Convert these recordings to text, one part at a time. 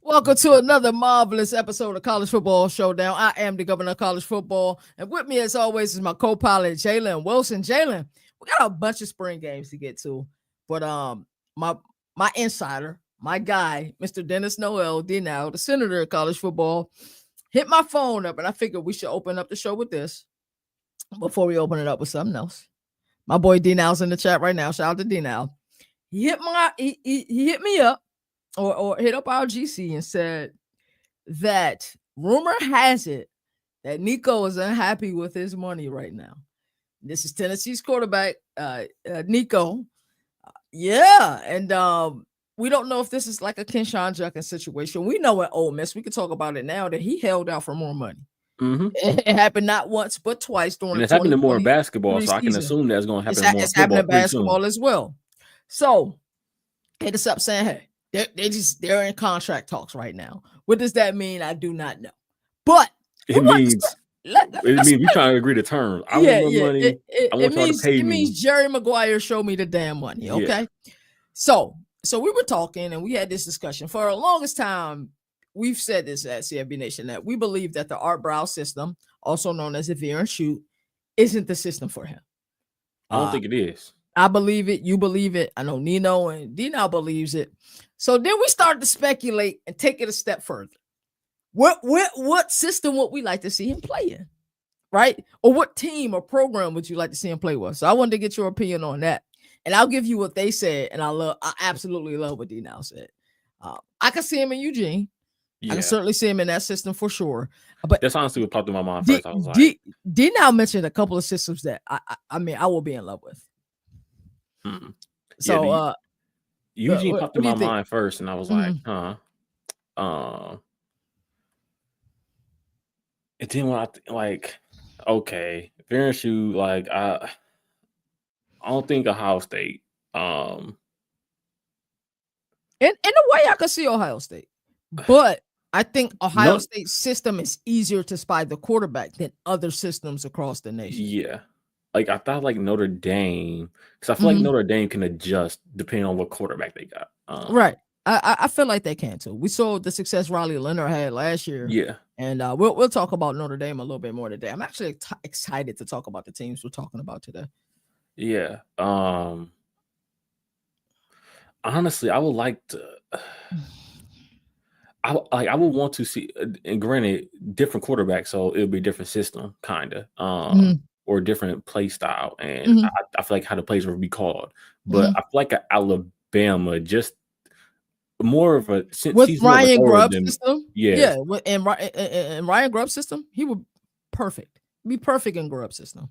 Welcome to another marvelous episode of College Football Showdown. I am the governor of college football, and with me, as always, is my co-pilot Jalen Wilson. Jalen, we got a bunch of spring games to get to, but my insider, my guy, Mr. Dennis Noel D-Now, the senator of college football, hit my phone up, and I figured we should open up the show with this before we open it up with something else. My boy D-Now's in the chat right now. Shout out to D-Now. He hit me up. Or hit up our GC and said that rumor has it that Nico is unhappy with his money right now. This is Tennessee's quarterback, Nico. And we don't know if this is like a Kenshawn Judkins situation. We know at Ole Miss, we can talk about it now, that he held out for more money. Mm-hmm. It happened not once but twice during and it's happening more in basketball, so I can assume that's going to happen more it's happening in basketball as well. So hit us up saying, hey, they're in contract talks right now. What does that mean? I do not know. But it means we're trying to agree to terms. I want more money. I want y'all to pay me. It means Jerry Maguire show me the damn money. Okay. Yeah. So we were talking and we had this discussion for the longest time. We've said this at CFB Nation that we believe that the Art Brow system, also known as the veer and shoot, isn't the system for him. I don't think it is. I believe it. You believe it. I know Nino and Dino believes it. So then we started to speculate and take it a step further. What system would we like to see him play in, right? Or what team or program would you like to see him play with? So I wanted to get your opinion on that, and I'll give you what they said. And I absolutely love what Dino said. I can see him in Eugene. Yeah. I can certainly see him in that system for sure. But that's honestly what popped in my mind first. I was like, Dino mentioned a couple of systems that I will be in love with. Mm-hmm. So Eugene popped in my mind first, and I was like, And then when okay, Verensu, I don't think Ohio State. In a way, I could see Ohio State, but I think Ohio State's system is easier to spy the quarterback than other systems across the nation. Yeah. I thought Notre Dame, because I feel like Notre Dame can adjust depending on what quarterback they got. Right. I feel like they can too. We saw the success Riley Leonard had last year. Yeah. And we'll talk about Notre Dame a little bit more today. I'm actually excited to talk about the teams we're talking about today. Yeah. Honestly, I would like to. I would want to see, and granted, different quarterbacks, so it'll be a different system, kind of. Or different play style, and I feel like how the plays will be called. But I feel like Alabama, just more of a with Ryan Grubb's system. Yeah, and Ryan Grubb's system, he would be perfect in Grubb's system.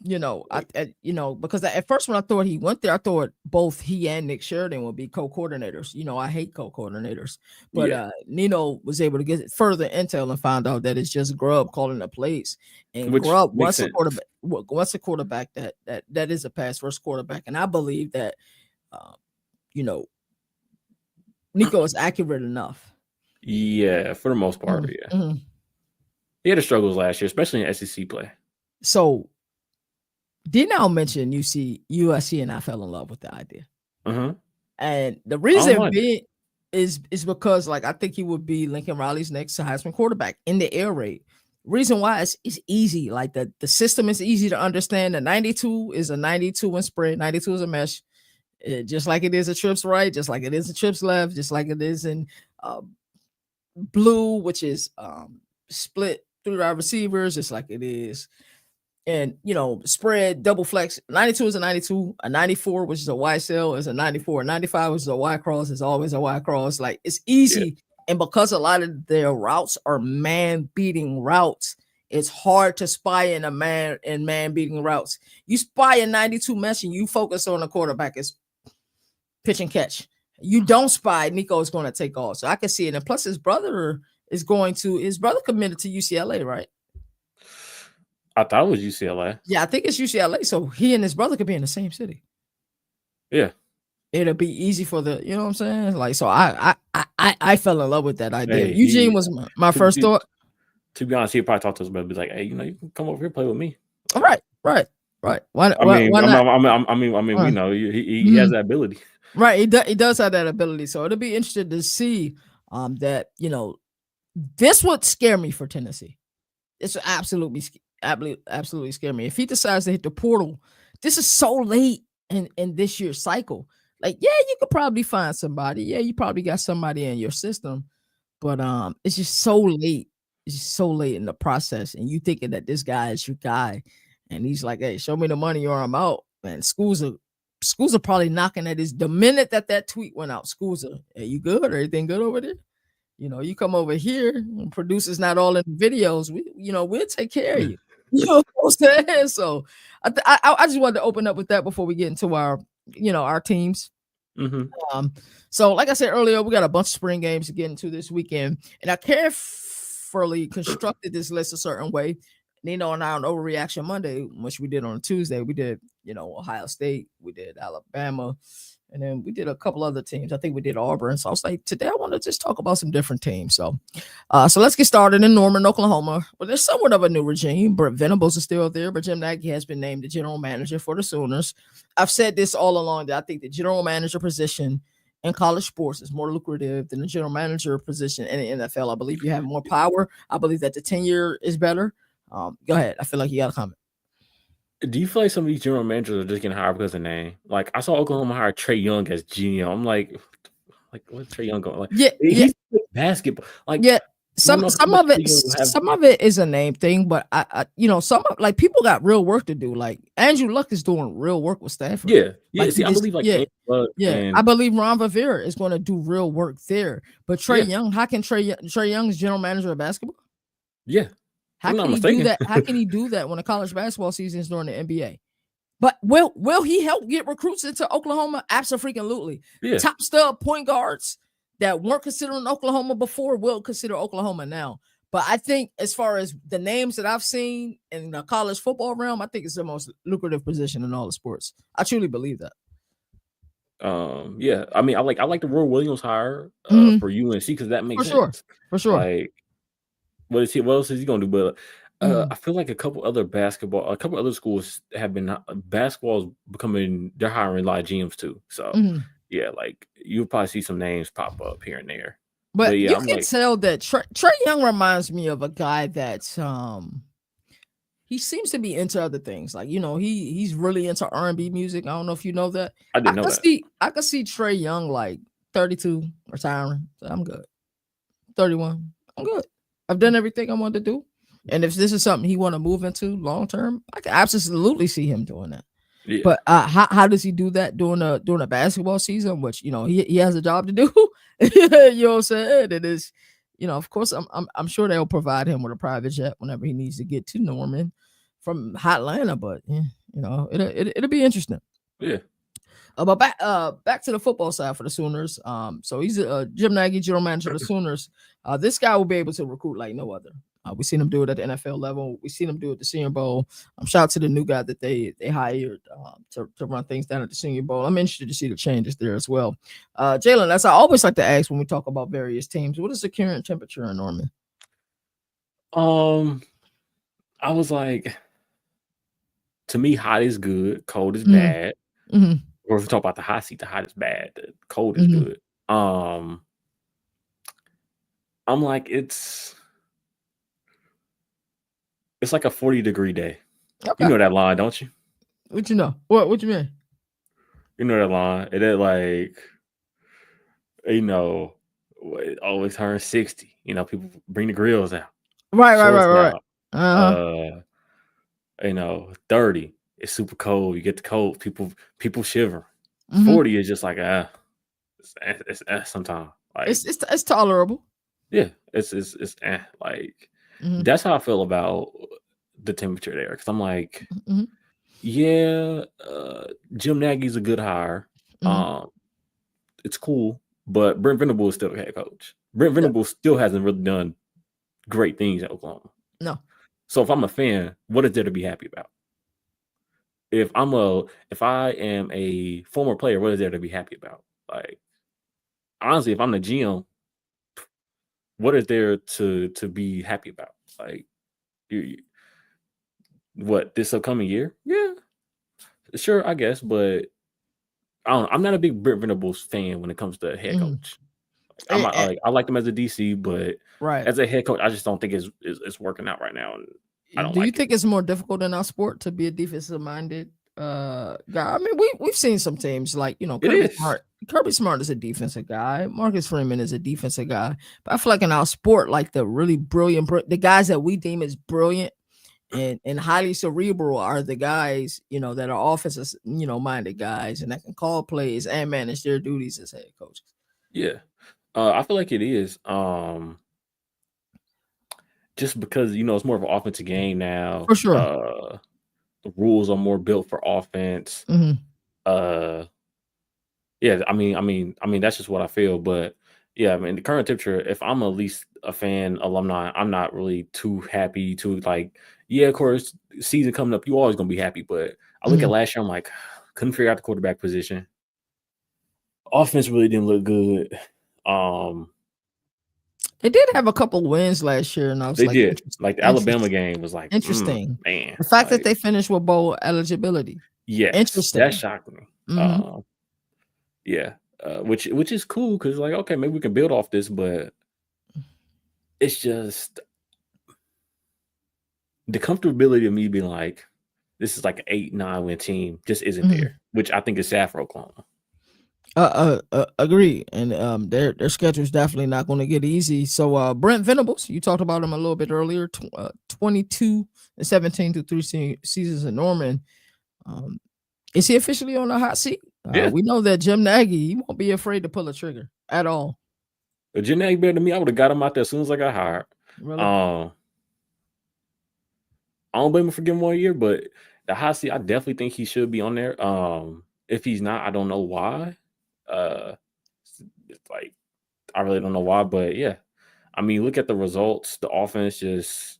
Because at first when I thought he went there, I thought both he and Nick Sheridan would be co-coordinators. I hate co-coordinators, but Nino was able to get further intel and found out that it's just Grubb calling the plays. And Grubb once a quarterback that is a pass first quarterback, and I believe that Nico is accurate enough. Yeah, for the most part, yeah. He had his struggles last year, especially in SEC play. So. Did now mention USC, and I fell in love with the idea. And the reason being is because I think he would be Lincoln Riley's next Heisman quarterback in the air raid. Reason why is easy. The system is easy to understand. The 92 is a 92 in spread. 92 is a mesh. Just like it is a trips right, just like it is a trips left, just like it is in blue, which is split through our receivers, just like it is. And, spread, double flex. 92 is a 92. A 94, which is a Y cell, is a 94. A 95, which is a Y cross, is always a Y cross. It's easy. Yeah. And because a lot of their routes are man-beating routes, it's hard to spy in man-beating routes. You spy a 92 mesh and you focus on the quarterback is pitch and catch. You don't spy, Nico is going to take off. So I can see it. And plus his brother committed to UCLA, right? I thought it was UCLA. Yeah, I think it's UCLA. So he and his brother could be in the same city. Yeah. It'll be easy for the, you know what I'm saying? So I fell in love with that idea. Hey, Eugene was my first thought. To be honest, he'd probably talk to us about it, be like, hey, you can come over here, play with me. All right. Why not? I mean, we know he has that ability. Right. He does have that ability. So it'll be interesting to see That this would scare me for Tennessee. It's absolutely scare me. If he decides to hit the portal, this is so late in this year's cycle. Like, yeah, you could probably find somebody. Yeah, you probably got somebody in your system, but it's just so late. It's just so late in the process, and you thinking that this guy is your guy, and he's like, "Hey, show me the money or I'm out." Man, schools are probably knocking at his. The minute that tweet went out, schools are, "Hey, you good? Everything good over there?" You come over here, producers not all in the videos. We'll take care of you. You know what I'm saying? So I just wanted to open up with that before we get into our teams. So like I said earlier, we got a bunch of spring games to get into this weekend, and I carefully constructed this list a certain way. And on our Overreaction Monday, which we did on Tuesday, we did Ohio State, we did Alabama, and then we did a couple other teams. I think we did Auburn. So I was like, today I want to just talk about some different teams. So let's get started in Norman, Oklahoma. Well, there's somewhat of a new regime. Brent Venables is still there, but Jim Nagy has been named the general manager for the Sooners. I've said this all along that I think the general manager position in college sports is more lucrative than the general manager position in the NFL. I believe you have more power. I believe that the tenure is better. Go ahead. I feel like you got a comment. Do you feel like some of these general managers are just getting hired because of name? Like, I saw Oklahoma hire Trey Young as GM. I'm like what's Trey Young going? Like, he's basketball. Like, yeah. Some of it is a name thing, but some like people got real work to do. Like Andrew Luck is doing real work with Stanford. Yeah. I believe I believe Ron Rivera is going to do real work there. But Trey Young, how can Trey Young is general manager of basketball? Yeah. How can he do that? How can he do that when the college basketball season is during the NBA? But will he help get recruits into Oklahoma? Absolutely. Yeah. Top stud point guards that weren't considered in Oklahoma before will consider Oklahoma now. But I think as far as the names that I've seen in the college football realm, I think it's the most lucrative position in all the sports. I truly believe that. Yeah. I mean, I like the Roy Williams hire for UNC because that makes sense. For sure. Like, what else is he gonna do? But I feel like a couple other schools have been basketball's becoming. They're hiring a lot of GMs too. So yeah, like you'll probably see some names pop up here and there. But yeah, you can tell that Trey Young reminds me of a guy that's he seems to be into other things. Like he's really into R&B music. I don't know if you know that. I didn't know that. I could see Trey Young like 32 retiring. So I'm good. 31. I'm good. I've done everything I wanted to do. And if this is something he want to move into long term, I can absolutely see him doing that. Yeah. But how does he do that during a basketball season, which he has a job to do? You know what I'm saying? It is, of course I'm sure they'll provide him with a private jet whenever he needs to get to Norman from Atlanta. But it'll be interesting. Yeah. But back to the football side for the Sooners. So he's Jim Nagy, general manager of the Sooners. This guy will be able to recruit like no other. We've seen him do it at the NFL level. We've seen him do it at the Senior Bowl. Shout out to the new guy that they hired to run things down at the Senior Bowl. I'm interested to see the changes there as well. Jalen, as I always like to ask when we talk about various teams, what is the current temperature in Norman? I was like, to me, hot is good, cold is bad. Or if we talk about the hot seat, the hot is bad, the cold is good. I'm like, it's like a 40-degree day. Okay. You know that line, don't you? What you know? What you mean? You know that line. It like, it always turns 60. People bring the grills out. Right. 30. It's super cold. You get the cold. People shiver. 40 is just like it's sometimes like it's tolerable. Yeah, it's like that's how I feel about the temperature there because I'm like, yeah, Jim Nagy's a good hire. It's cool, but Brent Venables is still the head coach. Brent Venables still hasn't really done great things at Oklahoma. No. So if I'm a fan, what is there to be happy about? If I am a former player, what is there to be happy about? Like, honestly, if I'm the GM, what is there to be happy about? Like, what, this upcoming year? Yeah, sure, I guess, but I'm not a big Brent Venables fan when it comes to head coach. I like him as a DC, but right. as a head coach, I just don't think it's working out right now, and I don't Do you like it. think it's more difficult in our sport to be a defensive minded guy? I mean, we've seen some teams like It Kirby is. Smart. Kirby Smart is a defensive guy. Marcus Freeman is a defensive guy. But I feel like in our sport, like the really brilliant, the guys that we deem as brilliant and highly cerebral are the guys that are offensive minded guys and that can call plays and manage their duties as head coaches. Yeah, I feel like it is. Just because it's more of an offensive game now. For sure. The rules are more built for offense. Yeah, I mean, that's just what I feel. But yeah, I mean, the current temperature, if I'm at least a fan alumni, I'm not really too happy to yeah, of course, season coming up, you always gonna be happy. But I look at last year, I'm like, couldn't figure out the quarterback position. Offense really didn't look good. They did have a couple wins last year, and I was they did. Like the Alabama game was like interesting. Man, the fact that they finished with bowl eligibility. Yes, interesting. That shocked me. Yeah, which is cool because okay, maybe we can build off this, but it's just the comfortability of me being like, this is like an 8-9 win team just isn't there, which I think is sad for Oklahoma. Agree, and their schedule is definitely not going to get easy. So Brent Venables, you talked about him a little bit earlier. 22-17 through 3 seasons in Norman. Is he officially on the hot seat? Yeah. We know that Jim Nagy, he won't be afraid to pull a trigger at all. If Jim Nagy better than me, I would have got him out there as soon as I got hired. Really? I don't blame him for getting 1 year, but the hot seat, I definitely think he should be on there. If he's not, I don't know why. It's like I really don't know why, but yeah. I mean, look at the results. The offense just,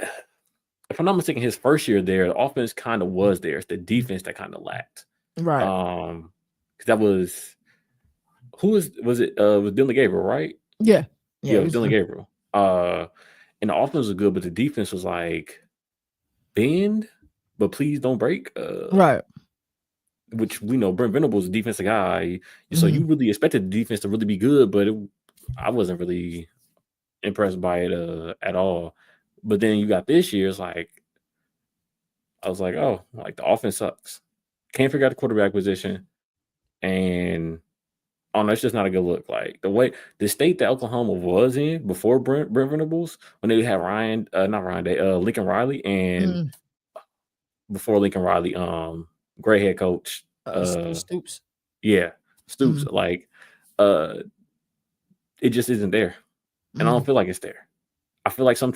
if I'm not mistaken, his first year there, the offense kind of was there. It's the defense that kind of lacked. Right. Because that was was it? Was Dylan Gabriel, right? Yeah. Yeah, it was Dylan Gabriel. And the offense was good, but the defense was like, bend, but please don't break. Right. Which we know Brent Venables is a defensive guy. So you really expected the defense to really be good, but I wasn't really impressed by it at all. But then you got this year, it's like, I was like, oh, like the offense sucks. Can't figure out the quarterback position. And oh no, it's just not a good look. Like the state that Oklahoma was in before Brent Venables, when they had Lincoln Riley, and before Lincoln Riley, great head coach. Stoops. Yeah, Stoops. Like, it just isn't there, and I don't feel like it's there. I feel like some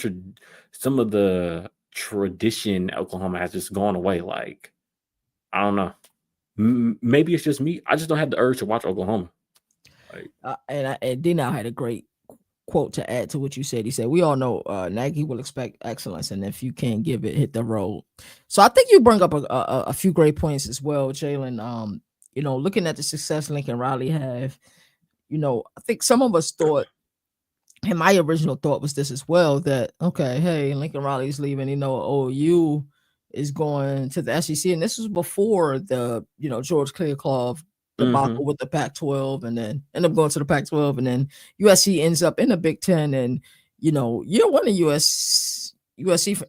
of the tradition Oklahoma has just gone away. Like, I don't know. Maybe it's just me. I just don't have the urge to watch Oklahoma. And D-Now had a great quote to add to what you said. He said, we all know Nagy will expect excellence, and if you can't give it, hit the road. So I think you bring up a few great points as well, Jalen. Looking at the success Lincoln Riley have, I think some of us thought, and my original thought was this as well, that, okay, hey, Lincoln Riley's leaving, OU is going to the SEC. And this was before the, George Clearcloth debacle with the Pac-12, and then end up going to the Pac-12, and then USC ends up in the Big Ten. And, year one of USC,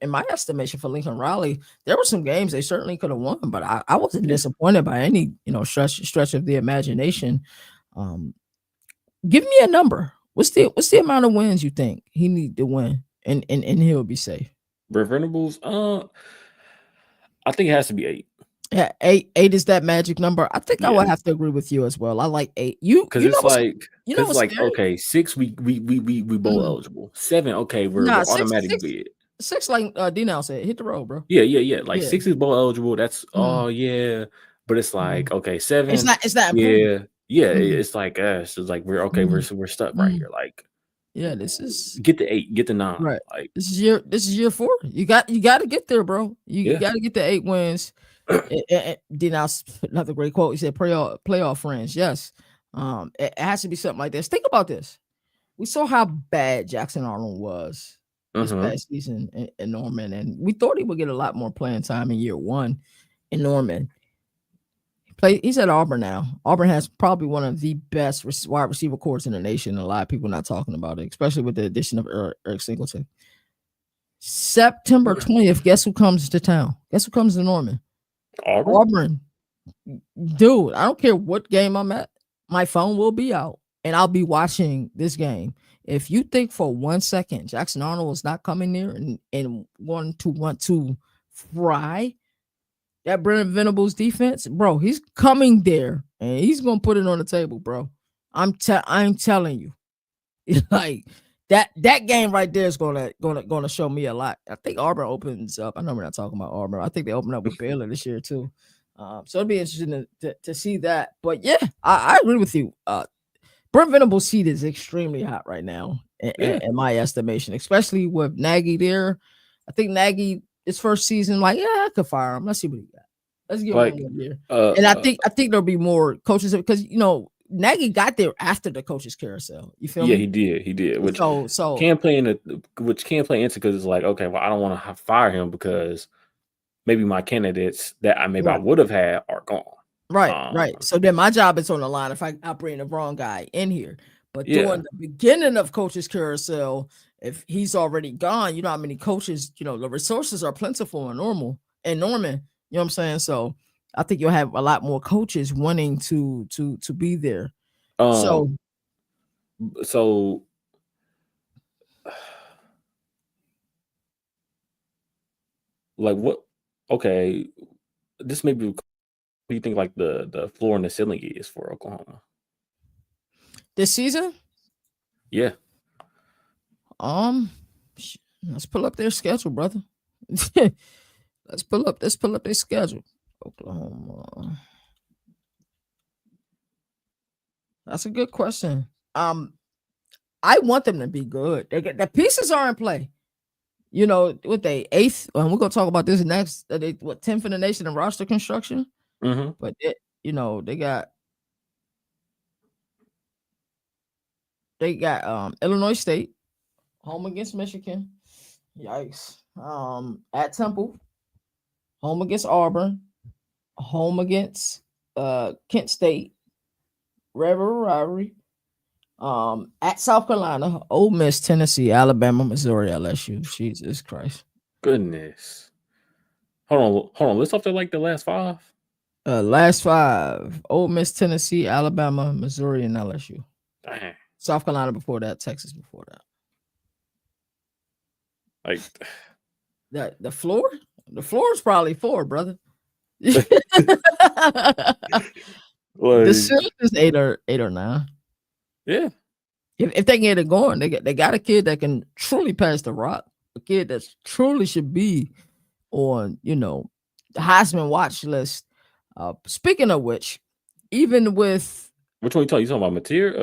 in my estimation, for Lincoln Riley, there were some games they certainly could have won, but I wasn't disappointed by any, stretch of the imagination. Give me a number. What's the amount of wins you think he need to win, and he'll be safe? Brent Venables, I think it has to be 8. Yeah, 8 is that magic number. I think I would have to agree with you as well. I like 8. Because it's like okay, 6 we bowl eligible. 7, okay, we're automatic bid. 6, like D-Now said, hit the road, bro. Yeah. Like 6 is bowl eligible. That's yeah. But it's like, okay, 7. It's not yeah. It's like it's like we're stuck right here. Like, yeah, this is get the 8, get the 9. Right. Like, this is year 4. You got to get there, bro. You got to get the 8 wins. D-Now, another great quote. He said, playoff friends. Yes. It has to be something like this. Think about this. We saw how bad Jackson Arnold was this past season in Norman, and we thought he would get a lot more playing time in year 1 in Norman. He's at Auburn now. Auburn has probably one of the best wide receiver corps in the nation. A lot of people not talking about it, especially with the addition of Eric Singleton. September 20th, guess who comes to town? Guess who comes to Norman? Auburn. Dude, I don't care what game I'm at. My phone will be out, and I'll be watching this game. If you think for 1 second Jackson Arnold is not coming there and want to fry that Brennan Venables defense, bro, he's coming there and he's gonna put it on the table, bro. I'm telling you, like that game right there is gonna show me a lot. I think Auburn opens up. I know we're not talking about Auburn. I think they open up with Baylor this year too. So it'll be interesting to see that. But yeah, I agree with you. Brent Venables' seat is extremely hot right now, in my estimation, especially with Nagy there. I think Nagy, his first season, like, yeah, I could fire him. Let's see what he got. Let's give him 1 year. And I think there'll be more coaches because Nagy got there after the coaches carousel. You feel me? Yeah, he did. Which can play into because it's like, okay, well, I don't want to fire him because maybe my candidates that I would have had are gone. Right. So then my job is on the line if I bring the wrong guy in here. But during the beginning of coaches carousel, if he's already gone, you know how many coaches, the resources are plentiful in Norman. You know what I'm saying? So I think you'll have a lot more coaches wanting to be there. So like what? Okay, this may be. What do you think like the floor and the ceiling is for Oklahoma this season? Yeah. Let's pull up their schedule, brother. let's pull up their schedule. Oklahoma. That's a good question. I want them to be good. The pieces are in play. With the 8th, and we're gonna talk about this next. They 10th in the nation in roster construction. Mm-hmm. But they got Illinois State home against Michigan. Yikes. At Temple, home against Auburn, home against Kent State, rivalry. At South Carolina, Ole Miss, Tennessee, Alabama, Missouri, LSU. Jesus Christ. Goodness. Hold on. Let's talk to like the last 5. Last 5: Ole Miss, Tennessee, Alabama, Missouri, and LSU. Dang. South Carolina before that, Texas before that. Like the floor is probably 4, brother. Like, the ceiling is 8 or 9. Yeah. If they can get it going, they got a kid that can truly pass the rock. A kid that truly should be on the Heisman watch list. Speaking of which, even with which one you talking about, Mateer?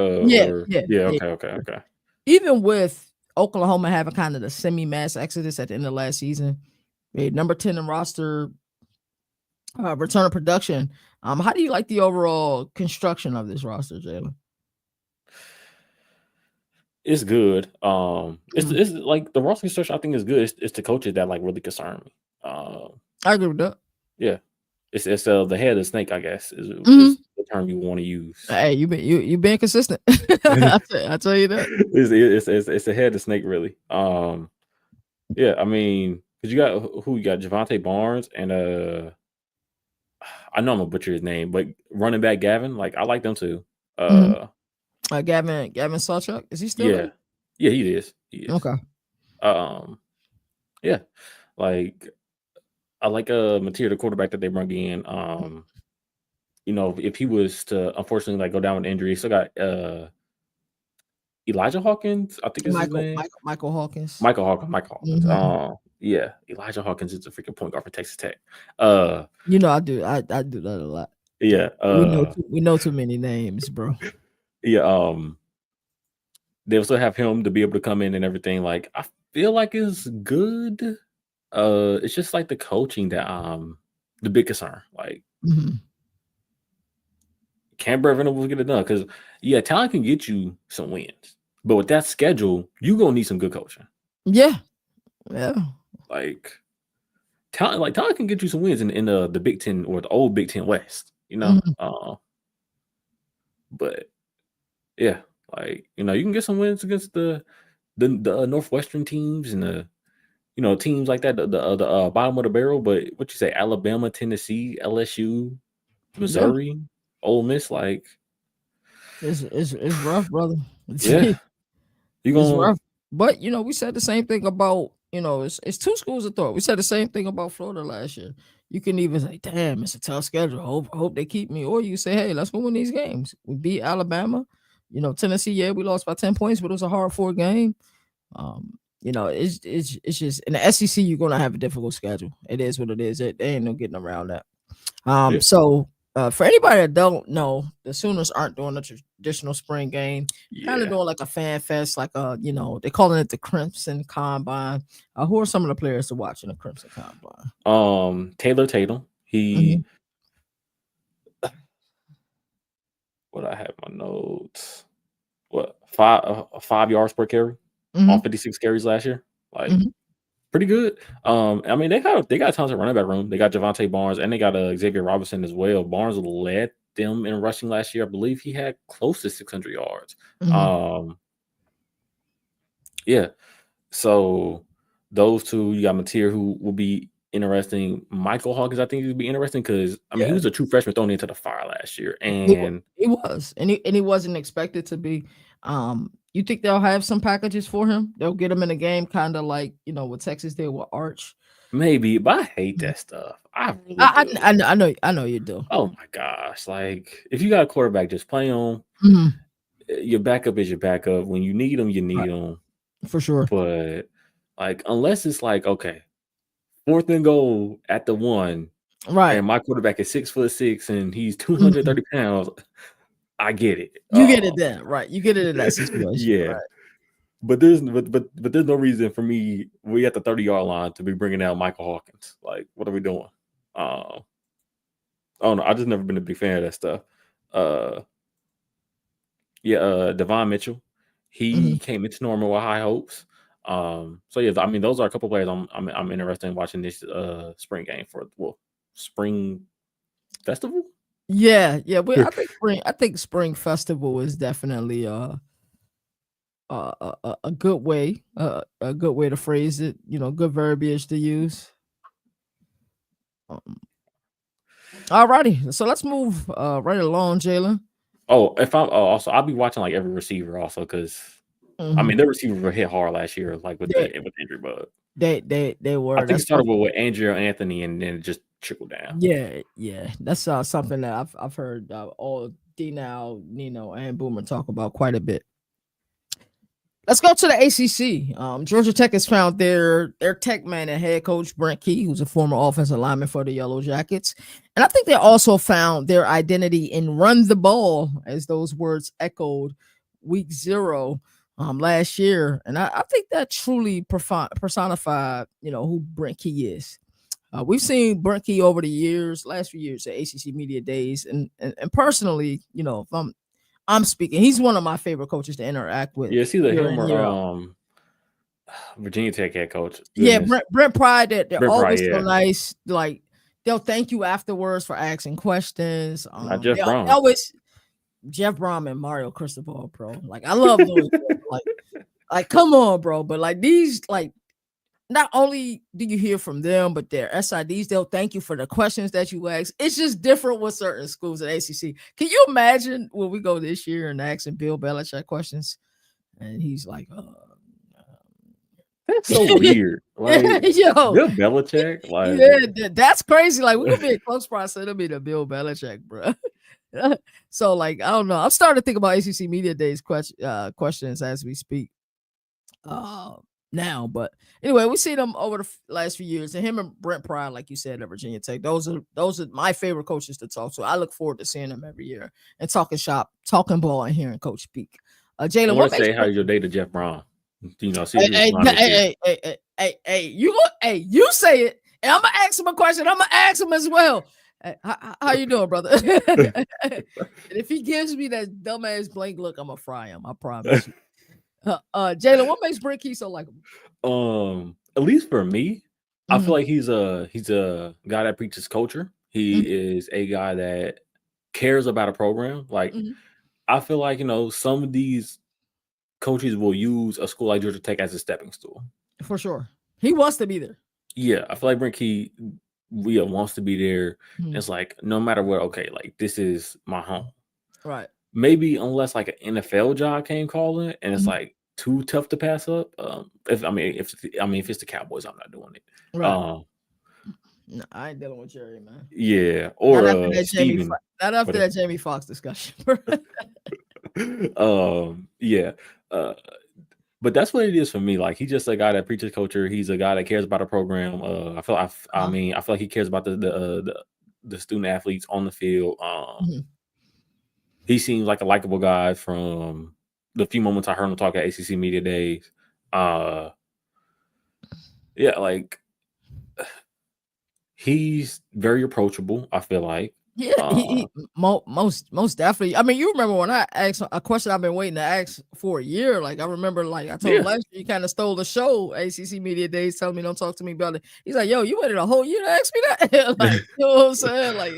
Okay. Even with Oklahoma having kind of the semi-mass exodus at the end of last season, number 10 in roster, return of production. How do you like the overall construction of this roster, Jalen? It's good. It's like the roster construction. I think is good. It's the coaches that like really concern me. I agree with that. Yeah. It's the head of the snake, I guess, is the term you want to use. Hey, you being consistent. I tell you that. It's the head of the snake, really. Yeah, I mean, because you got Javante Barnes and I know I'm gonna butcher his name, but running back Gavin, like I like them too. Gavin Sawchuk, is he still there? Yeah, he is. Okay. Yeah, like I like Mateer, the quarterback that they brought in. If he was to unfortunately like go down with injury, still got Elijah Hawkins, I think is his name. Michael Hawkins. Michael Hawkins. Mm-hmm. Yeah, Elijah Hawkins is a freaking point guard for Texas Tech. I do that a lot. Yeah. We know too many names, bro. Yeah. They also have him to be able to come in and everything. Like I feel like it's good. It's just like the coaching that the big concern. Like can Brett Venables get it done? Because talent can get you some wins, but with that schedule, you gonna need some good coaching. Yeah. Like talent can get you some wins in the Big Ten or the old Big Ten West. you know. But yeah, like you can get some wins against the Northwestern teams and the teams like that, the bottom of the barrel. But what you say, Alabama, Tennessee, LSU, Missouri, Ole Miss, like it's rough, brother. Yeah, it's rough. But we said the same thing about it's two schools of thought. We said the same thing about Florida last year. You can even say, "Damn, it's a tough schedule. Hope they keep me," or you say, "Hey, let's go win these games." We beat Alabama. Tennessee. Yeah, we lost by 10 points, but it was a hard-fought game. It's just in the SEC you're gonna have a difficult schedule. It is what it is. There ain't no getting around that. So for anybody that don't know, the Sooners aren't doing a traditional spring game. Kind of doing like a fan fest, like they're calling it the Crimson Combine. Who are some of the players to watch in the Crimson Combine? Taylor Tatum. He what I have my notes. What 5 yards per carry on 56 carries last year? Like pretty good. I mean they got tons of running back room. They got Javonte Barnes and they got Xavier Robinson as well. Barnes led them in rushing last year. I believe he had close to 600 yards. Yeah. So those two, you got Mateer, who will be interesting. Michael Hawkins, I think he would be interesting because he was a true freshman thrown into the fire last year, and he was, and he wasn't expected to be. You think they'll have some packages for him? They'll get him in a game, kind of like what Texas did with Arch. Maybe, but I hate that stuff. I know you do. Oh my gosh! Like if you got a quarterback, just play on. Your backup is your backup. When you need them, you need them for sure. But like unless it's like 4th and goal at the 1, right? And my quarterback is 6'6" and he's 230 pounds. I get it. You get it then, right? You get it in that situation. Yeah. Right. But there's no reason for me. We at the 30-yard line to be bringing out Michael Hawkins. Like, what are we doing? I don't know. I just never been a big fan of that stuff. Devon Mitchell, he came into Norman with high hopes. So yeah, I mean, those are a couple players I'm interested in watching this spring game spring festival. Yeah. I think spring festival is definitely a good way, a good way to phrase it. Good verbiage to use. Alrighty, so let's move right along, Jalen. I'll be watching like every receiver also because I mean their receivers were hit hard last year, like with Andrew Bud. They were. I think it started with Andrew Anthony and then it just trickled down. Yeah. That's something that I've heard all D-Now, Nino, and Boomer talk about quite a bit. Let's go to the ACC. Georgia Tech has found their tech man and head coach Brent Key, who's a former offensive lineman for the Yellow Jackets. And I think they also found their identity in run the ball, as those words echoed week 0 last year. And I think that truly personified, who Brent Key is. We've seen Brent Key over the last few years at ACC Media Days. And personally, if I'm speaking, he's one of my favorite coaches to interact with. Yeah, see him or Virginia Tech head coach. Goodness. Yeah, Brent Pride. They're always so nice. Like they'll thank you afterwards for asking questions. Jeff Brom. Jeff Brom and Mario Cristobal, bro. Like I love Louis. like come on, bro. But like these, like not only do you hear from them, but their SIDs, they'll thank you for the questions that you ask. It's just different with certain schools at ACC. Can you imagine when we go this year and asking Bill Belichick questions? And he's like, that's so weird. Like, Bill Belichick? Like, yeah, that's crazy. Like, we're going to be in close proximity to Bill Belichick, bro. So, like, I don't know. I'm starting to think about ACC Media Days questions as we speak. Now, but anyway, we see them over the last few years, and him and Brent Pride, like you said, at Virginia Tech. Those are my favorite coaches to talk to. I look forward to seeing them every year and talking shop, talking ball, and hearing Coach speak. Jalen, I want to say how's your day to Jeff Brown? See, you say it, and I'm gonna ask him a question. I'm gonna ask him as well. How you doing, brother? And if he gives me that dumbass blank look, I'm gonna fry him. I promise you. Jalen, what makes Brent Key so likable? At least for me, I feel like he's a guy that preaches culture. He is a guy that cares about a program. Like, I feel like, some of these coaches will use a school like Georgia Tech as a stepping stool. For sure. He wants to be there. Yeah, I feel like Brent Key wants to be there. It's like, no matter what, okay, like, this is my home. Right. Maybe unless like an NFL job came calling and it's like too tough to pass up. If it's the Cowboys, I'm not doing it. Right. No, I ain't dealing with Jerry, man. Yeah, or not after that Jamie Foxx discussion. Yeah. But that's what it is for me. Like, he's just a guy that preaches culture. He's a guy that cares about a program. I feel like he cares about the student athletes on the field. He seems like a likable guy from the few moments I heard him talk at ACC Media Days. Yeah, like, he's very approachable, I feel like. Yeah, he most definitely. I mean, you remember when I asked a question I've been waiting to ask for a year. Like, I remember, like, I told him last year, you kind of stole the show, ACC Media Days, telling me don't talk to me about it. He's like, yo, you waited a whole year to ask me that? Like, you know what I'm saying? Like,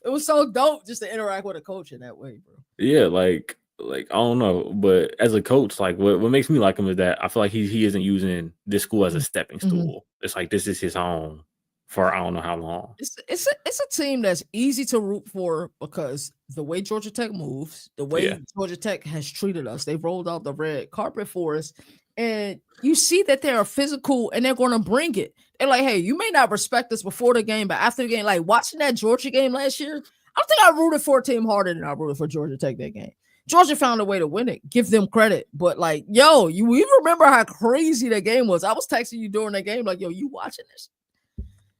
it was so dope just to interact with a coach in that way, bro. Yeah, like I don't know, but as a coach, like, what makes me like him is that I feel like he isn't using this school as a stepping stool. It's like, this is his home for I don't know how long. It's a team that's easy to root for because the way Georgia Tech moves, the way Georgia Tech has treated us, they've rolled out the red carpet for us, and you see that they are physical and they're going to bring it. They're like, hey, you may not respect us before the game, but after the game, like watching that Georgia game last year, I don't think I rooted for a team harder than I rooted for Georgia Tech that game. Georgia found a way to win it. Give them credit. But, like, yo, you remember how crazy that game was. I was texting you during that game, like, yo, you watching this?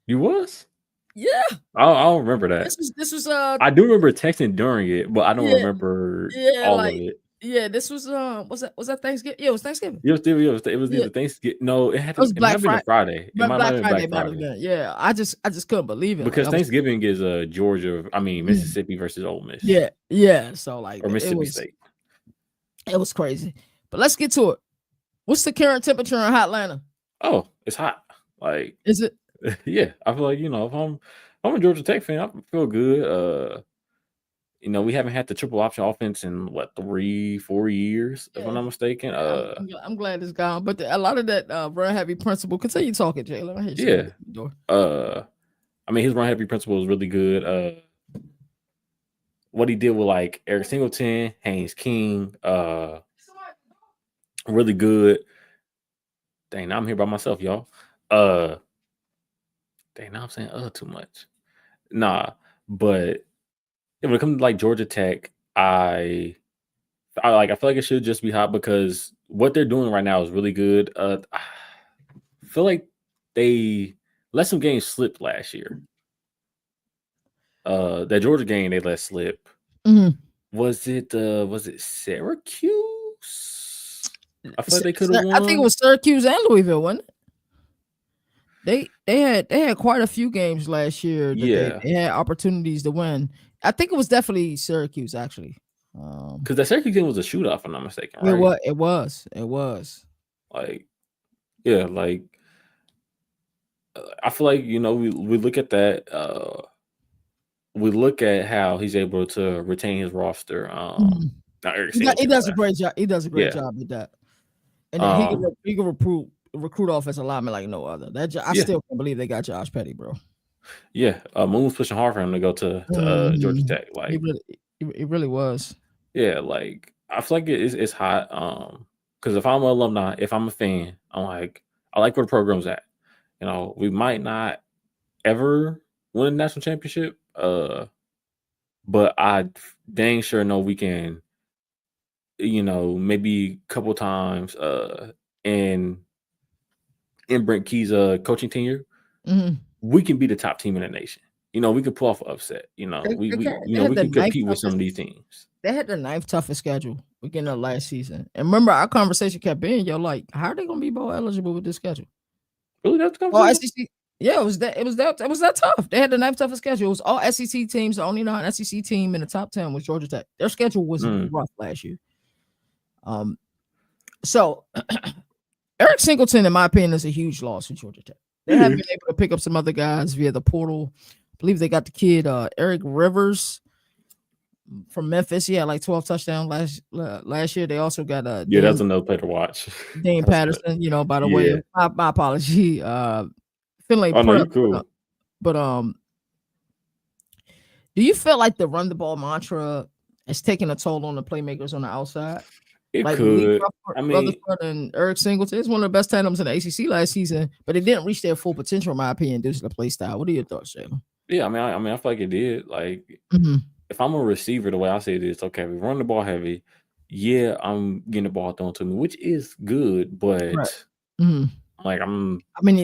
You was? Yeah. I don't remember that. This was I do remember texting during it, but I don't remember all of it. Yeah, this was was that Thanksgiving? Yeah, it was Thanksgiving. It was either Thanksgiving. No, it was Black Friday. It might have been Black Friday. Yeah, I just couldn't believe it. Because Thanksgiving is Georgia, Mississippi versus Ole Miss. Yeah. So, like, or Mississippi State. It was crazy. But let's get to it. What's the current temperature in Hotlanta? Oh, it's hot. Like, is it? Yeah, I feel like, if I'm a Georgia Tech fan, I feel good. We haven't had the triple option offense in 3-4 years, if I'm not mistaken. I'm glad it's gone, but a lot of that run heavy principle. Continue talking, Jalen. His run heavy principle is really good. What he did with like Eric Singleton, Haynes King, really good. Dang, now I'm here by myself, y'all. Dang, now I'm saying too much. Nah, but when it comes to like Georgia Tech, I feel like it should just be hot because what they're doing right now is really good. I feel like they let some games slip last year. That Georgia game they let slip. Was it Syracuse? I feel like they could have won. I think it was Syracuse and Louisville, wasn't it? They had quite a few games last year that they had opportunities to win. I think it was definitely Syracuse, actually. Because that Syracuse game was a shootout, if I'm not mistaken, right? It was. Like, yeah, like, I feel like, we look at that. We look at how he's able to retain his roster. He does a great job. He does a great job with that. And he can recruit offensive linemen like no other. I still can't believe they got Josh Petty, bro. Yeah, Moon was pushing hard for him to go to Georgia Tech. Like, he really was. Yeah, like, I feel like it's hot. Because if I'm an alumni, if I'm a fan, I'm like, I like where the program's at. We might not ever win a national championship, but I dang sure know we can. Maybe a couple times in Brent Key's coaching tenure, we can be the top team in the nation. We could pull off an upset. We can compete with some of these teams. They had the 9th toughest schedule beginning of last season. And remember, our conversation kept being, like, how are they going to be bowl eligible with this schedule? Really, that's the conversation? SEC. Yeah, it was that tough. They had the 9th toughest schedule. It was all SEC teams. The only non-SEC team in the top 10 was Georgia Tech. Their schedule was rough last year. So Eric Singleton, in my opinion, is a huge loss for Georgia Tech. They have been able to pick up some other guys via the portal. I believe they got the kid Eric Rivers. from Memphis. He had like 12 touchdowns last year. They also got yeah, that's another player to watch. Dane Patterson. By the way, my apology. Finlay Oh no, you Prep, cool. but do you feel like the run the ball mantra is taking a toll on the playmakers on the outside? It like could. I mean, Rutherford and Eric Singleton. It's one of the best tandems in the ACC last season, but it didn't reach their full potential, in my opinion, due to the play style. What are your thoughts, Jalen? Yeah, I mean, I feel like it did. Like, if I'm a receiver, the way I say it is, okay, we run the ball heavy. Yeah, I'm getting the ball thrown to me, which is good, but like I mean,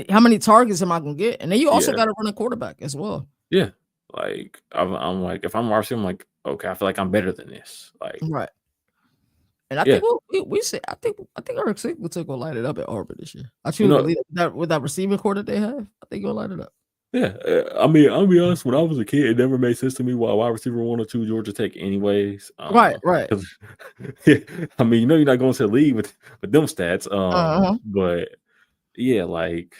how many targets am I gonna get? And then you also got to run a quarterback as well. Yeah, like I'm like, if I'm a receiver, I'm like, okay, I feel like I'm better than this. Like, right. And I think we say I think Eric Singleton gonna light it up at Auburn this year. I truly believe that with that receiving core that they have, I think he'll light it up. Yeah, I mean, I'll be honest. When I was a kid, it never made sense to me why wide receiver 1 or 2 Georgia Tech, anyways. Right. Yeah, I mean, you're not going to the league with them stats. But yeah, like,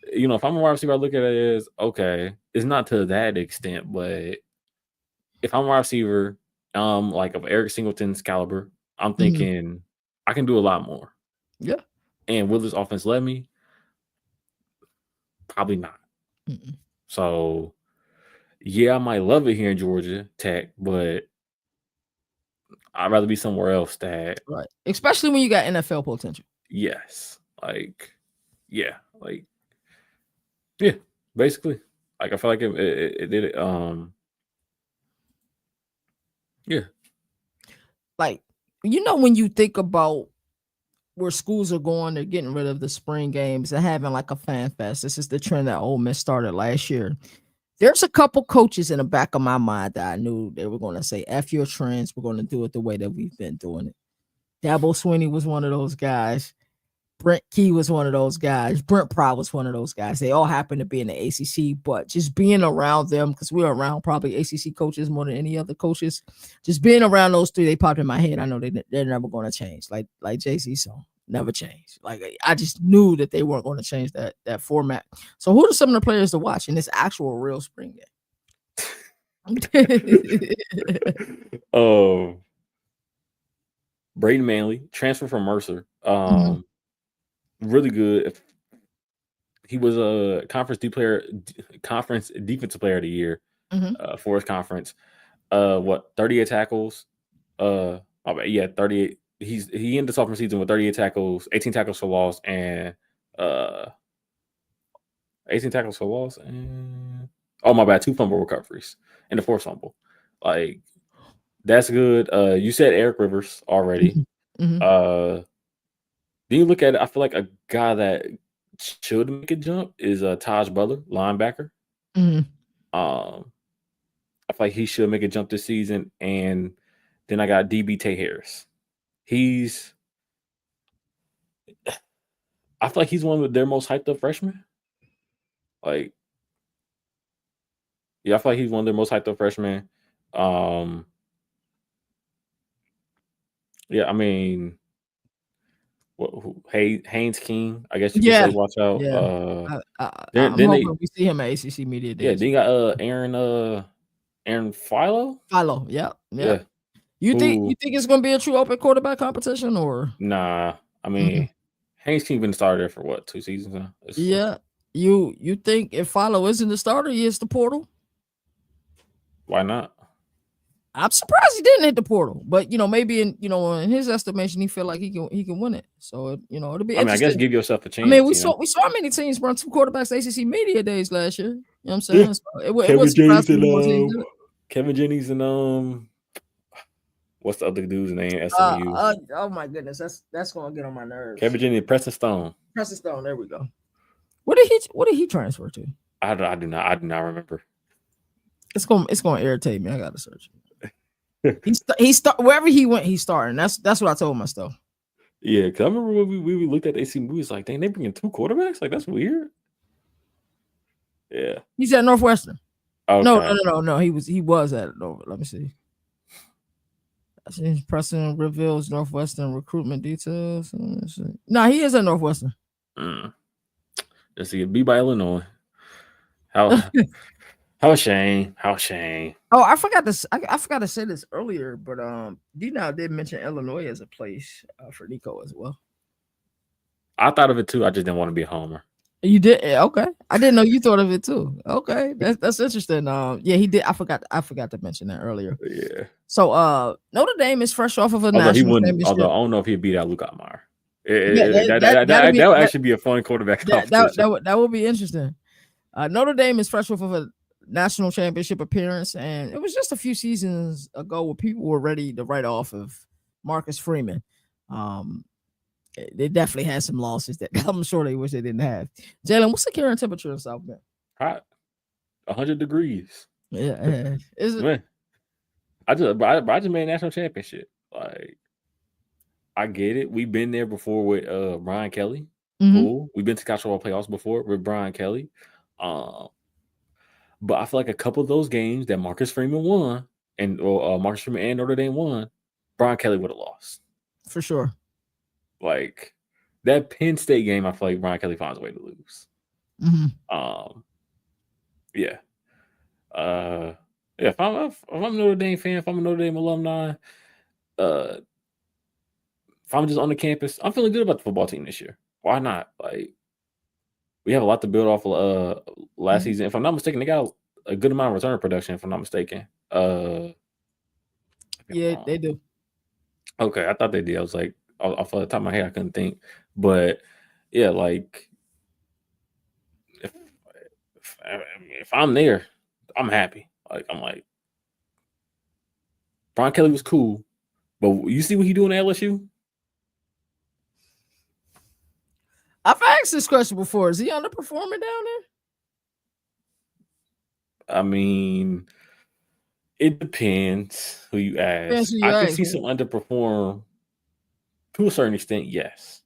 if I'm a wide receiver, I look at it as, okay, it's not to that extent, but if I'm a wide receiver, like of Eric Singleton's caliber, I'm thinking I can do a lot more. Yeah. And will this offense let me? Probably not. So, yeah, I might love it here in Georgia Tech, but I'd rather be somewhere else that. Right. Especially when you got NFL potential. Yes. Like, yeah. Like, yeah, basically. Like, I feel like it did it. Yeah. Like, when you think about where schools are going, they're getting rid of the spring games and having like a fan fest. This is the trend that Ole Miss started last year. There's a couple coaches in the back of my mind that I knew they were going to say, F your trends. We're going to do it the way that we've been doing it. Dabo Swinney was one of those guys. Brent Key was one of those guys. Brent Proud was one of those guys. They all happen to be in the ACC, but just being around them, because we're around probably ACC coaches more than any other coaches, just being around those three, they popped in my head. I know they're never going to change. Like Jay-Z song, never change. Like, I just knew that they weren't going to change that format. So who are some of the players to watch in this actual real spring game? Braden Manley, transfer from Mercer. Really good. He was a conference defensive player of the year for his conference. 38 tackles. 38. He ended the sophomore season with 38 tackles, 18 tackles for loss, and 18 tackles for loss, and my bad, 2 fumble recoveries and the 4th fumble. Like, that's good. You said Eric Rivers already. Then you look at it, I feel like a guy that should make a jump is Taj Butler, linebacker. I feel like he should make a jump this season. And then I got DB Tay Harris. I feel like he's one of their most hyped up freshmen. Like, yeah, I feel like he's one of their most hyped up freshmen. Yeah, I mean, Haynes King, I guess you could say, watch out. Yeah. I'm hoping we see him at ACC Media Days. Yeah, then you got Aaron Philo. Yeah. You think it's going to be a true open quarterback competition, or? Nah, I mean, Haynes King been started there for what, 2 seasons now? Yeah. You think if Philo isn't the starter, he hits the portal? Why not? I'm surprised he didn't hit the portal, but maybe in his estimation, he feel like he can win it. So it'll be. I mean, I guess give yourself a chance. I mean, we saw many teams run 2 quarterbacks ACC Media Days last year. You know what I'm saying? Yeah. So Kevin Jennings and what's the other dude's name? SMU. Oh my goodness, that's gonna get on my nerves. Kevin Jennings, Preston Stone. There we go. What did he transfer to? I do not remember. It's gonna irritate me. I gotta search. He wherever he went, he's starting. That's what I told myself. Yeah, because I remember when we looked at AC movies, like, dang, they bringing 2 quarterbacks? Like, that's weird. Yeah. He's at Northwestern. Okay. No. He was at Northwestern. Let me see. Preston reveals Northwestern recruitment details. No, he is at Northwestern. Let's see. Be by Illinois. How How shame. How shame. Oh, I forgot this. I forgot to say this earlier, but D-Now did mention Illinois as a place for Nico as well. I thought of it too. I just didn't want to be a homer. You did? Okay. I didn't know you thought of it too. Okay. That's interesting. Yeah, he did. I forgot to mention that earlier. Yeah. So Notre Dame is fresh off of a national championship. Although I don't know if he'd beat out Luke Altmaier. That would actually be a fun quarterback competition. That would be interesting. Notre Dame is fresh off of a national championship appearance, and it was just a few seasons ago where people were ready to write off of Marcus Freeman. They definitely had some losses that I'm sure they wish they didn't have. Jalen, what's the current temperature in South Bend? Hot, 100 degrees. Yeah, is it? Man, I just made a national championship. Like, I get it. We've been there before with Brian Kelly. Cool. We've been to college football playoffs before with Brian Kelly. But I feel like a couple of those games that Marcus Freeman won, and Marcus Freeman and Notre Dame won, Brian Kelly would have lost for sure. Like that Penn State game, I feel like Brian Kelly finds a way to lose. Yeah. If I'm a Notre Dame fan, if I'm a Notre Dame alumni, if I'm just on the campus, I'm feeling good about the football team this year. Why not? Like, we have a lot to build off of last season. If I'm not mistaken, they got a good amount of return production, if I'm not mistaken. Yeah, they do. Okay, I thought they did. I was like, off the top of my head, I couldn't think. But yeah, like if I'm there, I'm happy. Like, I'm like, Brian Kelly was cool, but you see what he doing at LSU? I've asked this question before. Is he underperforming down there? I mean, it depends who you ask. I can see some underperform to a certain extent, yes.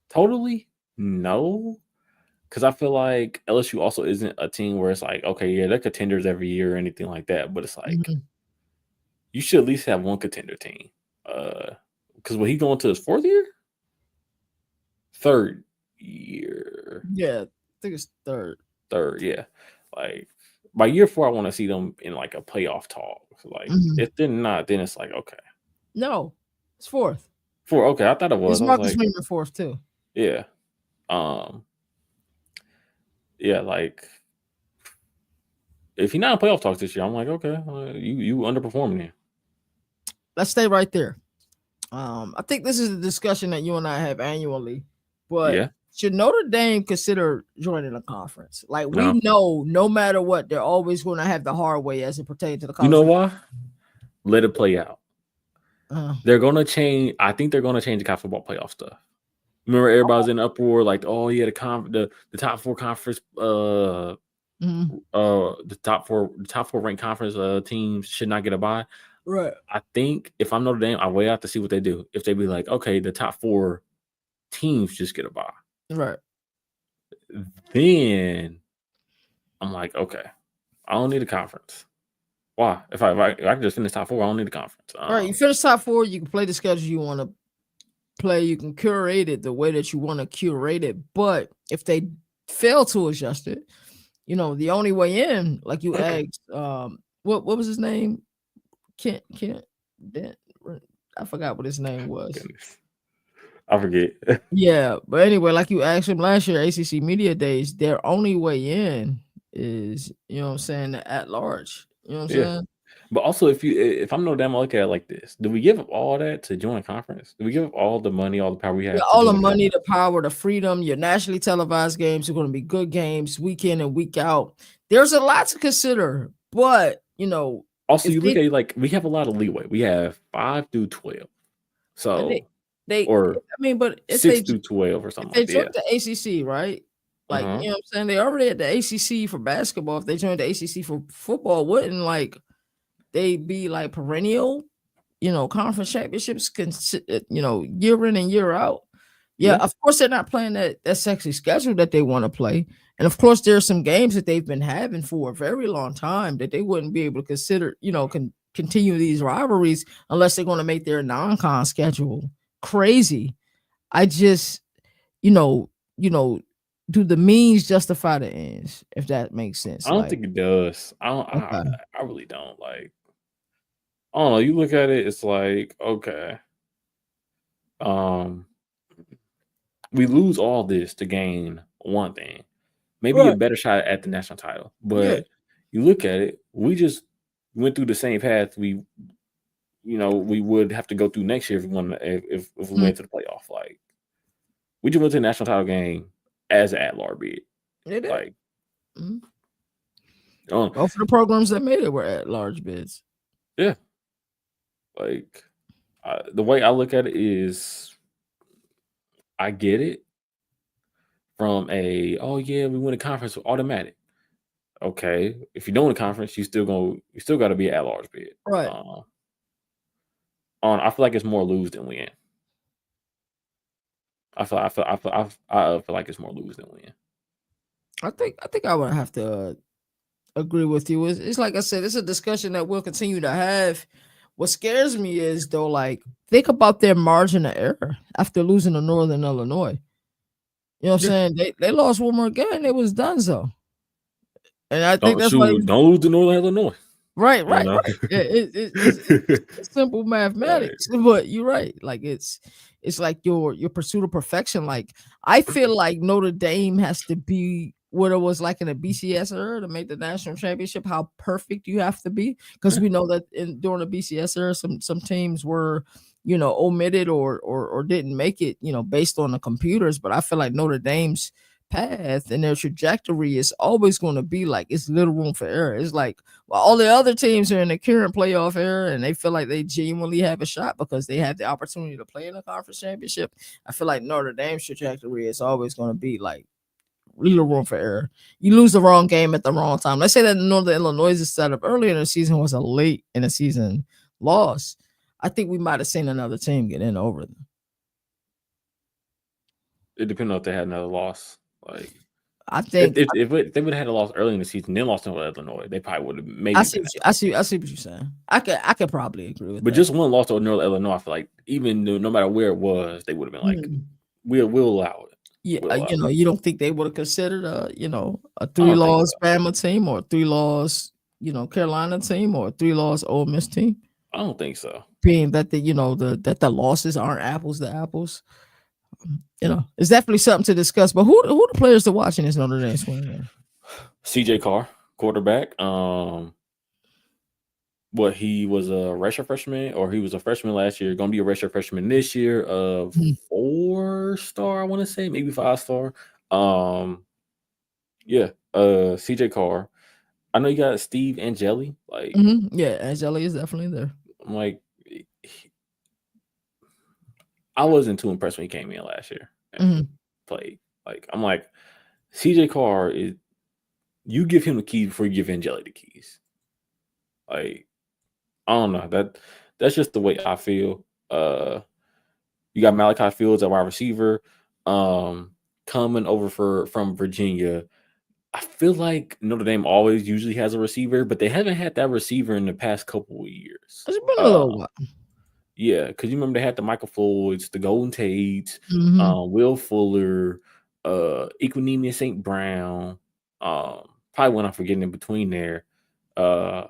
Totally, no. Because I feel like LSU also isn't a team where it's like, okay, yeah, they're contenders every year or anything like that. But it's like, you should at least have one contender team. Because when he going to his fourth year? Third year. Yeah, I think it's third. Third, yeah. Like, by year 4, I want to see them in like a playoff talk. Like, if they're not, then it's like, okay. No, it's fourth. Okay, I thought it was. It's Marcus Freeman fourth too. Yeah. Yeah, like if you're not in playoff talks this year, I'm like, okay, you underperforming here. Let's stay right there. I think this is a discussion that you and I have annually, but should Notre Dame consider joining a conference? Like, we know no matter what, they're always going to have the hard way as it pertains to the conference. You know why? Let it play out. They're going to change. I think they're going to change the college football playoff stuff. Remember, everybody's in uproar, like, oh yeah, the top 4 conference, the top four ranked conference teams should not get a bye. Right. I think if I'm Notre Dame, I wait out to see what they do. If they be like, okay, the top 4 teams just get a bye, right? Then I'm like, okay, I don't need a conference. Why? If I can just finish top 4, I don't need a conference. All right, you finish top 4, you can play the schedule you want to play, you can curate it the way that you want to curate it. But if they fail to adjust it, the only way in, like you asked, what was his name? Kent, I forgot what his name was. I forget. Yeah, but anyway, like you asked him last year, ACC Media Days, their only way in is, at large. You know what I'm saying? But also, if I'm Notre Dame, I look at it like this: do we give up all that to join a conference? Do we give up all the money, all the power we have? All the money, the power, the freedom. Your nationally televised games are going to be good games, week in and week out. There's a lot to consider, but also you look at it like we have a lot of leeway. We have 5 through 12, so but if 6 through 12 or something. If they joined the ACC, right? Like, you know what I'm saying? They already at the ACC for basketball. If they joined the ACC for football, wouldn't like they be like perennial, conference championships, year in and year out. Yeah, of course they're not playing that sexy schedule that they want to play. And of course, there are some games that they've been having for a very long time that they wouldn't be able to consider, continue these rivalries unless they're going to make their non-con schedule crazy. I just, do the means justify the ends? If that makes sense. I don't Like, think it does. I don't. okay. I really don't. Like, I don't know. You look at it, it's like, okay, um, we lose all this to gain one thing, maybe a Right. better shot at the national title. Yeah. But you look at it, we just went through the same path we would have to go through next year if we went to the playoff. Like, we just went to the national title game as an at-large bid. It is. Like, both of the programs that made it were at-large bids. Yeah. Like, the way I look at it is, I get it from we win a conference automatic. Okay, if you don't win a conference, you still got to be an at-large bid. Right. I feel like it's more lose than win. I feel like it's more lose than win. I think I would have to agree with you. It's like I said, it's a discussion that we'll continue to have. What scares me is, though, like, think about their margin of error after losing to Northern Illinois. You know what I'm saying? They lost one more game, it was done so. And I think that's why don't lose to Northern Illinois. Right. It's simple mathematics, but you're right. Like, it's like your pursuit of perfection. Like, I feel like Notre Dame has to be what it was like in the BCS era to make the national championship. How perfect you have to be, because we know that during the BCS era, some teams were, omitted or didn't make it, based on the computers. But I feel like Notre Dame's path and their trajectory is always going to be like, it's little room for error. It's like, well, all the other teams are in the current playoff era and they feel like they genuinely have a shot because they had the opportunity to play in a conference championship. I feel like Notre Dame's trajectory is always going to be like little room for error. You lose the wrong game at the wrong time. Let's say that Northern Illinois' setup earlier in the season was a late in the season loss. I think we might have seen another team get in over them. It depends on if they had another loss. Like, I think if they would have had a loss early in the season, then lost to Illinois, they probably would have maybe. I see what you're saying. I could probably agree with but that. Just one loss to Northern Illinois, I feel like even no matter where it was, they would have been like, we'll allow it. Yeah, you don't think they would have considered a 3-loss Bama team or a 3-loss Carolina team or a 3-loss Ole Miss team? I don't think so. Being that the losses aren't apples to apples. It's definitely something to discuss. But who the players to watch in this Notre Dame swing? CJ Carr, quarterback. He was a redshirt freshman, or he was a freshman last year. Going to be a redshirt freshman this year. 4-star, I want to say, maybe 5-star. CJ Carr. I know you got Steve Angeli. Like, yeah, Angeli is definitely there. I'm like, I wasn't too impressed when he came in last year and played. Like, I'm like, CJ Carr is. You give him the keys before you give Angeli the keys. Like, I don't know. That's just the way I feel. You got Malachi Fields at wide receiver, coming over from Virginia. I feel like Notre Dame always usually has a receiver, but they haven't had that receiver in the past couple of years. It's been a little while. Yeah, because you remember they had the Michael Floyds, the Golden Tates, Will Fuller, Equinemius St. Brown. Probably one I'm forgetting in between there. I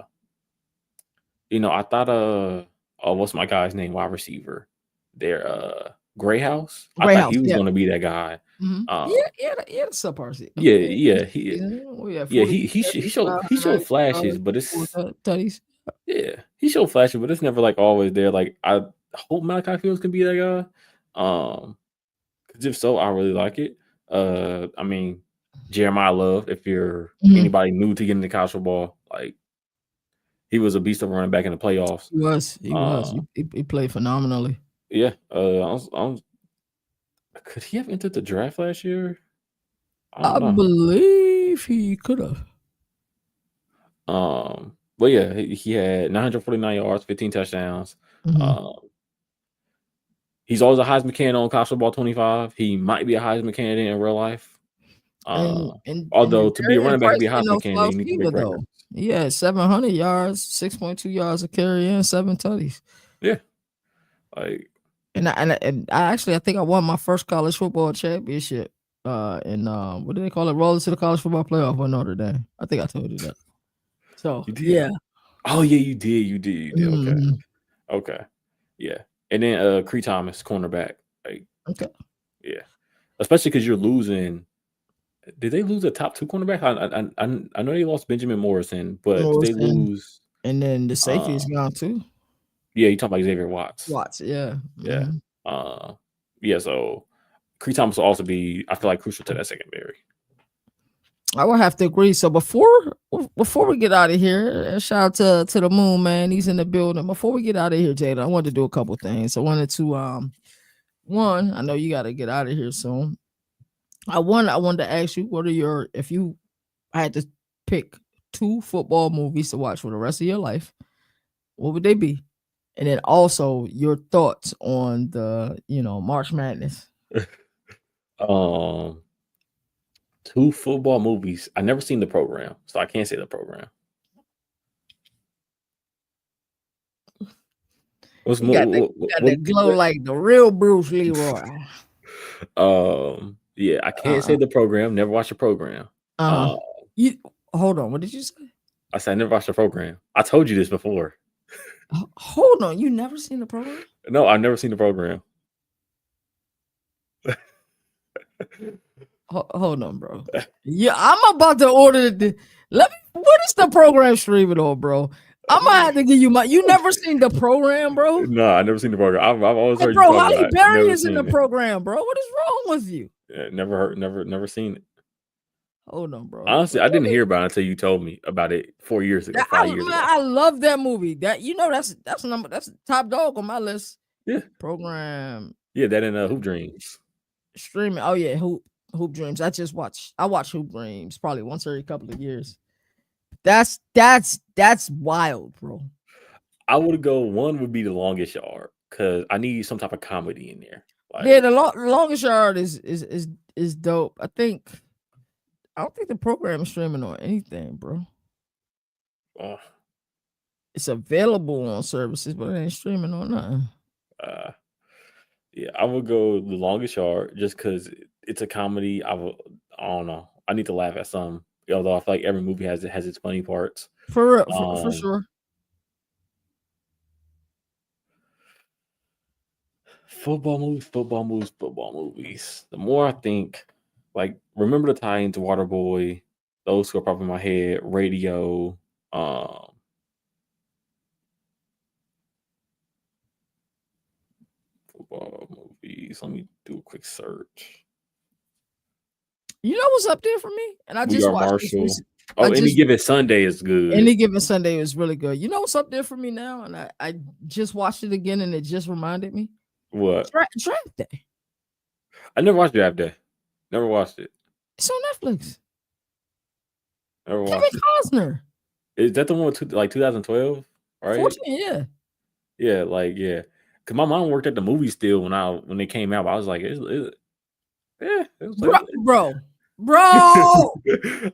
thought what's my guy's name? Wide receiver. There, Greyhouse. I thought he was going to be that guy. He had a subpar season. He showed flashes, but it's he showed flashes, but it's never like always there. Like, I hope Malachi Fields can be that guy. Because if so, I really like it. I mean, Jeremiah Love, if you're anybody new to getting into college football, like, he was a beast of a running back in the playoffs. He was. He played phenomenally. Yeah. Could he have entered the draft last year? I believe he could have. But yeah, he had 949 yards, 15 touchdowns. He's always a Heisman candidate on College Football 25. He might be a Heisman candidate in real life. Although to be a running back, to be a Heisman candidate, you need to break records. Yeah, 700 yards, 6.2 yards a carry, and 7 tutties. Yeah, like, and I think I won my first college football championship in what do they call it? Roll to the college football playoff or Notre Dame. I think I told you that. So yeah. Oh yeah, you did. You did. Okay. Mm-hmm. Okay. Yeah. And then Cree Thomas, cornerback. Like, okay. Yeah. Especially because you're losing. Did they lose a top 2 cornerback? I know they lost Benjamin Morrison, but did they lose? And then the safety is gone too. Yeah, you talking about Xavier Watts. Yeah. Yeah. Yeah, so Cree Thomas will also be, I feel like, crucial to that secondary. I would have to agree. So before we get out of here, shout out to the moon, man. He's in the building. Before we get out of here, Jada, I wanted to do a couple things. I wanted to one, I know you got to get out of here soon. I wanted to ask you, what are your, if you had to pick 2 football movies to watch for the rest of your life, what would they be? And then also your thoughts on the, March Madness. 2 football movies. I never seen the program, so I can't say the program. What's more? Got that glow like the real Bruce Leroy. Yeah, I can't say the program. Never watched the program. You hold on. What did you say? I said I never watched the program. I told you this before. Hold on. You never seen the program? No, I've never seen the program. Hold on, bro. Yeah, I'm about to order the. What is the program streaming on, bro? I'm gonna have to give you my. You never seen the program, bro? No, I never seen the program. I've always heard bro, you talk Holly about it. Berry is in the program, bro. What is wrong with you? Yeah, never seen it. Hold on, bro. Honestly, I didn't hear about it until you told me about it 4 years ago, 5 years ago. I love that movie. That's top dog on my list. Yeah. Program. Yeah, that and Hoop Dreams. Streaming. Oh yeah, Hoop Dreams. I watch Hoop Dreams probably once every couple of years. That's wild, bro. I would go, one would be The Longest Yard, because I need some type of comedy in there. Like, yeah, the Longest Yard is dope. I don't think the program is streaming on anything, bro. It's available on services, but it ain't streaming on nothing. Yeah, I would go The Longest Yard just because it's a comedy. I don't know. I need to laugh at some, although I feel like every movie has its funny parts. For real, for sure. Football movies. The more I think, like, Remember the Titans, Waterboy, those who are probably in my head. Radio. Football movies. Let me do a quick search. You know what's up there for me? And I just watched Marshall. Any Given Sunday is good. Any Given Sunday is really good. You know what's up there for me now? And I just watched it again, and it just reminded me. What? Draft Day. I never watched Draft Day. Never watched it. It's on Netflix. Never watched Kevin Costner. Is that the one with 2012? Right? 14, yeah. Yeah, yeah. Cause my mom worked at the movie still when they came out. But I was like, it was bro.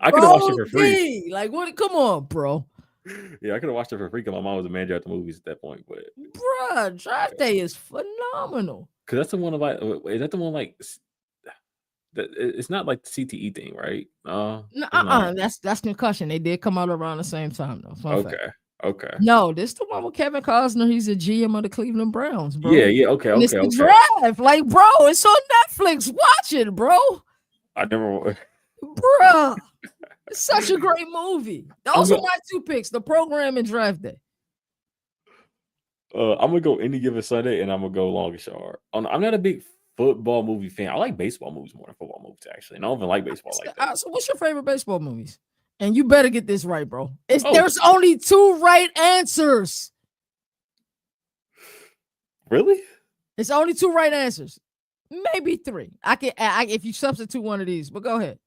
I could have watched it for free. Like, what? Come on, bro. Yeah, I could have watched it for free because my mom was a manager at the movies at that point. But Draft Day is phenomenal. Cause that's the one is that the one like that? It's not like the CTE thing, right? That's Concussion. They did come out around the same time though. Okay. No, this the one with Kevin Costner. He's a GM of the Cleveland Browns, bro. Yeah. Okay. It's the draft. Like, bro, it's on Netflix. Watch it, bro. I never. Bro, it's such a great movie. Those are my 2 picks: the program and Draft Day. I'm gonna go Any Given Sunday, and I'm gonna go Longest Yard. I'm not a big football movie fan. I like baseball movies more than football movies, actually. And I don't even like baseball like that. So, what's your favorite baseball movies? And you better get this right, bro. There's only 2 right answers. Really? It's only 2 right answers. Maybe 3. I can if you substitute one of these, but go ahead.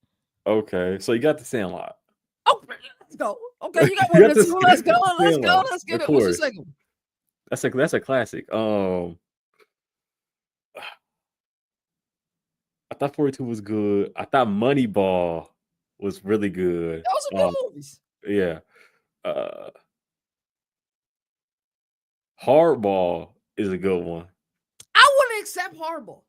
Okay, so you got The Sandlot. Oh, let's go. Okay, you got one of the 2. Let's go. Let's get it. What's your second one? That's a classic. I thought 42 was good. I thought Moneyball was really good. Those are good movies. Yeah. Hardball is a good one. I wouldn't accept Hardball.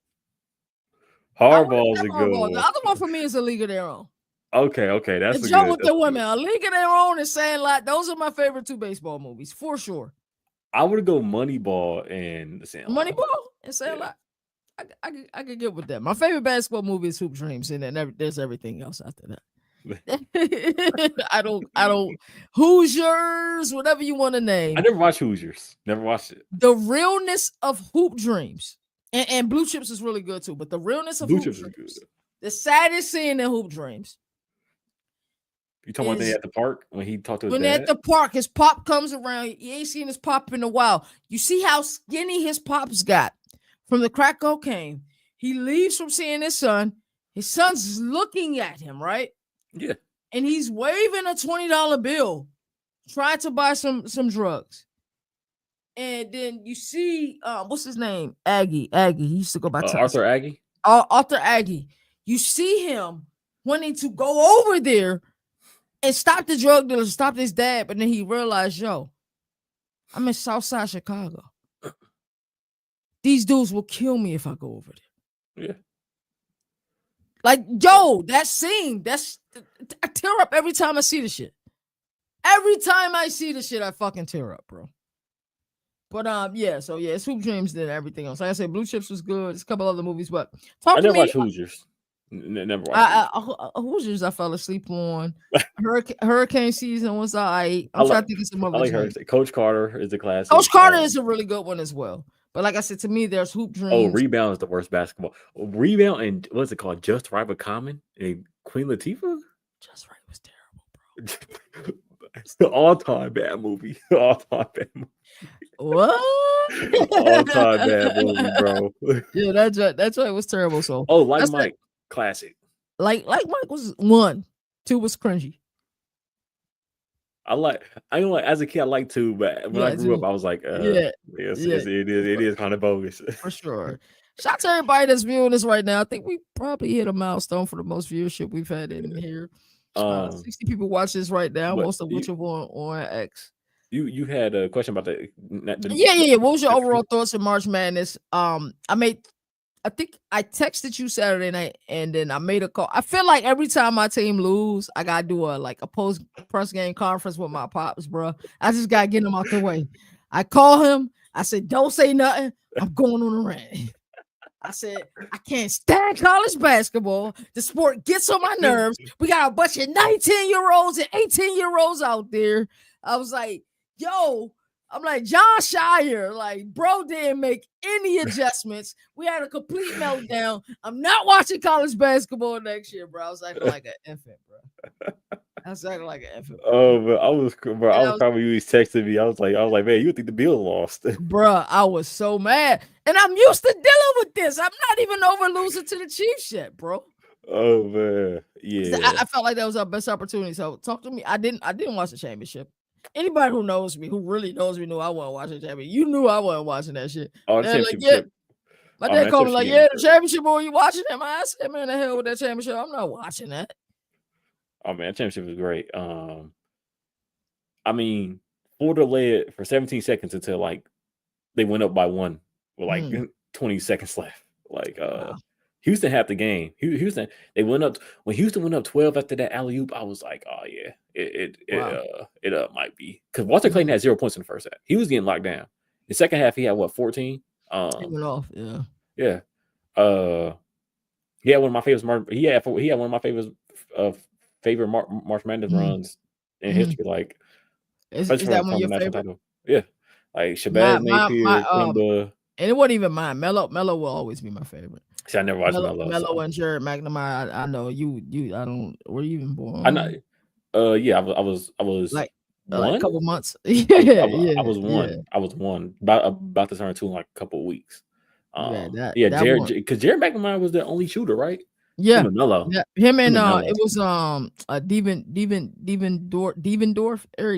Hardball is a good Hardball. one. The other one for me is A League of Their Own. Okay, that's the a Joke good. with the Women, A League of Their Own, and Sandlot. Those are my favorite 2 baseball movies for sure. I would go Moneyball and the Sandlot. Moneyball and Sandlot. Yeah. I could get with that. My favorite basketball movie is Hoop Dreams, and then there's everything else after that. I don't Hoosiers, whatever you want to name. I never watched Hoosiers. Never watched it. The realness of Hoop Dreams. And Blue Chips is really good too, but the realness of Blue Hoop Chips Dreams, is good. the saddest scene in Hoop Dreams. You talking about at the park when he talked to his when dad? At the park, his pop comes around. He ain't seen his pop in a while. You see how skinny his pops got from the crack cocaine. He leaves from seeing his son. His son's looking at him, right? Yeah. And he's waving a $20 bill, trying to buy some drugs. And then you see, what's his name? Aggie. He used to go by Arthur Aggie. Arthur Aggie. You see him wanting to go over there and stop the drug dealer, stop his dad, but then he realized, yo, I'm in Southside Chicago. These dudes will kill me if I go over there. Yeah. Like, yo, that scene, I tear up every time I see the shit. Every time I see the shit, I fucking tear up, bro. But it's Hoop Dreams and everything else. Like I said, Blue Chips was good. There's a couple other movies, but I never watched Hoosiers. Never watched Hoosiers. I fell asleep on. Hurricane season was I'm trying to think of some other. I like Hurricane. Coach Carter is a classic. Coach Carter is a really good one as well. But like I said, to me, there's Hoop Dreams. Oh, Rebound is the worst basketball. Rebound and what's it called? Just Right with Common and Queen Latifah. Just Right was terrible, bro. It's the all-time bad movie. All-time bad movie. What? All-time bad movie, bro. Yeah, that's why it was terrible. So Like Mike, classic. Like Mike was 1, 2 was cringy. I know, like as a kid, I liked 2, but when I grew up, I was like, it is kind of bogus. For sure. Shout out to everybody that's viewing this right now. I think we probably hit a milestone for the most viewership we've had in here. 60 people watch this right now, most of which are on X. You had a question about the yeah. What was your overall thoughts on March Madness? I think I texted you Saturday night and then I made a call. I feel like every time my team lose, I gotta do a post press game conference with my pops, bro. I just gotta get him out the way. I call him. I said, "Don't say nothing. I'm going on a rant." I said, "I can't stand college basketball. The sport gets on my nerves. We got a bunch of 19-year-olds and 18-year-olds out there." I was like, "Yo." I'm like, John Shire, like, bro didn't make any adjustments. We had a complete meltdown. I'm not watching college basketball next year, bro. I was acting like an infant, bro. I was acting like an infant. Oh, but I was probably you texting me. I was like, man, you think the Bills lost, bro? I was so mad, and I'm used to dealing with this. I'm not even over losing to the Chiefs yet, bro. Oh man, yeah. I felt like that was our best opportunity. So talk to me. I didn't watch the championship. Anybody who knows me, who really knows me, knew I wasn't watching the championship. You knew I wasn't watching that shit. Oh, the championship. My dad called me like, the championship, boy, you watching that? I said, man, the hell with that championship. I'm not watching that. Oh, man, that championship was great. I mean, Florida led for 17 seconds until, like, they went up by 1 with, like, 20 seconds left. Like, wow. Houston had the game. Houston, they went up when Houston went up 12 after that alley-oop. I was like, oh yeah, it might be because Walter Clayton had 0 points in the first half. He was getting locked down. The second half, he had 14. He went off. Yeah. He had one of my favorites. He had one of my favorites. Favorite March Madness runs in history. Like, is that one of your favorite? Title. Yeah, like Shabazz Napier, and it wasn't even mine. Mello will always be my favorite. See, I never watched Mello and Jared McNamara. I know you. I don't. Were you even born? I know. Yeah, I was like a couple months. I was one. Yeah. I was one. About to turn 2 in like a couple of weeks. Jared, because Jared McNamara was the only shooter, right? Yeah, Mello. Yeah, him and it was Eric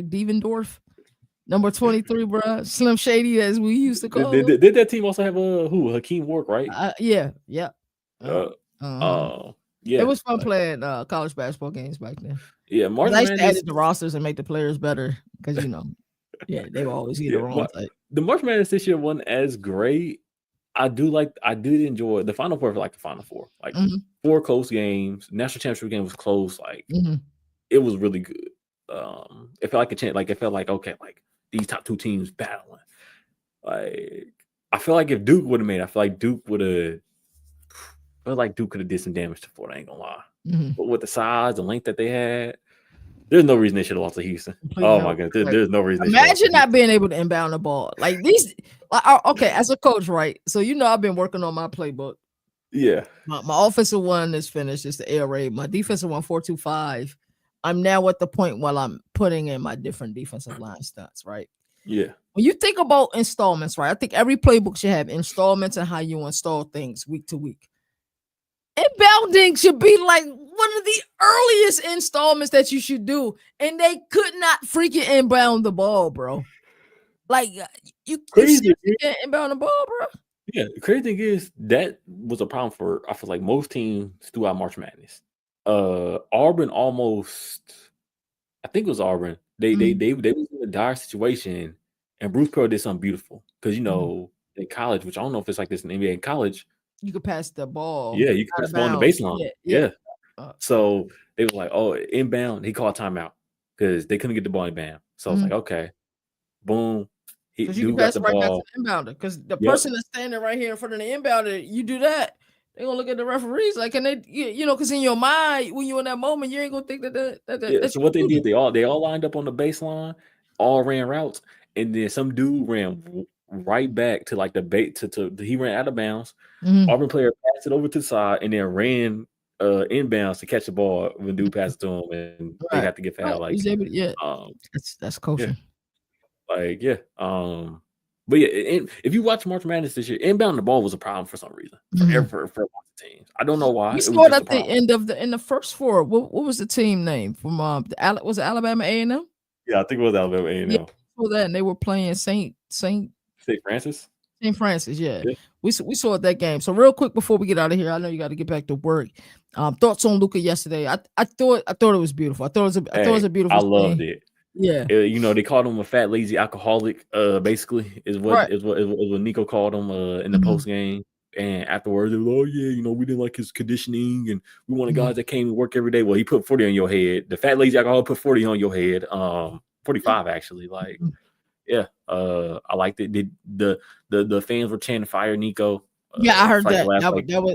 Devendorf. Number 23, bro. Slim Shady, as we used to call him. Did that team also have Hakeem Wark, right? Yeah. Yeah. It was fun playing college basketball games back then. Yeah, I used to edit the rosters and make the players better because they will always get the wrong type. The March Madness this year wasn't as great. I did enjoy the Final Four. Like the Final Four, like 4 close games. National championship game was close. Like it was really good. It felt like a chance. Like it felt like okay, like these top 2 teams battling. Like I feel like if Duke would have made, I feel like Duke would have. I feel like Duke could have did some damage to Florida. I ain't gonna lie. But with the size and length that they had, there's no reason they should have lost to Houston. Oh my god, there's no reason. Imagine not being able to inbound the ball like these. Okay, as a coach, right? So I've been working on my playbook. Yeah, my offensive one is finished. It's the air raid. My defensive 1-4-2-5. I'm now at the point while I'm putting in my different defensive line stats, right? Yeah. When you think about installments, right? I think every playbook should have installments and how you install things week to week. Inbounding should be like one of the earliest installments that you should do, and they could not freaking inbound the ball, bro. Like you can't inbound the ball, bro. Yeah, the crazy thing is that was a problem for I feel like most teams throughout March Madness. Auburn almost, I think it was Auburn. They was in a dire situation, and Bruce Pearl did something beautiful because in college, which I don't know if it's like this in NBA. In college, you could pass the ball. Yeah, you could pass the ball on the baseline. Yeah. So they were like, oh, inbound. He called timeout because they couldn't get the ball inbound. So I was like, okay, boom. Because you can pass right back to the inbounder. Because the person that's standing right here in front of the inbounder, you do that, they're gonna look at the referees like, can they, because in your mind, when you're in that moment, you ain't gonna think that. So what they did, they all lined up on the baseline, all ran routes, and then some dude ran right back to like the bait to he ran out of bounds. Auburn player passed it over to the side and then ran inbounds to catch the ball when dude passed it to him, and they had to get fouled. Like he's able to, that's coaching. But if you watch March Madness this year, inbound the ball was a problem for some reason for a lot of teams. I don't know why. We scored at the end of in the first 4. What was the team name from was it Alabama A&M? Yeah, I think it was Alabama A&M. Yeah, before that, and they were playing St. Francis. St. Francis, yeah. We saw that game. So real quick before we get out of here, I know you got to get back to work. Thoughts on Luka yesterday? I thought it was beautiful. I thought it was a beautiful. I loved it. Yeah, they called him a fat, lazy alcoholic. Basically, is what Nico called him in the post game. And afterwards, they were, oh yeah, we didn't like his conditioning, and we wanted guys that came to work every day. Well, he put 40 on your head. The fat, lazy alcoholic put 40 on your head. 45 actually. Like, yeah, I liked it. The fans were chanting "Fire Nico." Yeah, I heard that.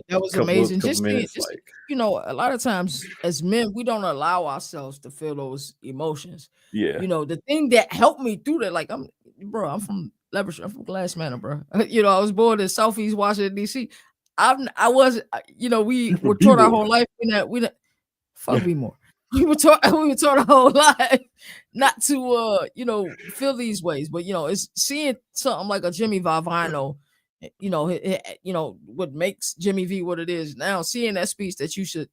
That was amazing. Just a lot of times as men, we don't allow ourselves to feel those emotions. Yeah. The thing that helped me through that, like I'm from Leverage, I'm from Glass Manor, bro. I was born in Southeast Washington, D.C. We were taught our whole life fuck me more. We were taught our whole life not to feel these ways, but it's seeing something like a Jimmy Valvano. What makes Jimmy V what it is now, seeing that speech that you should,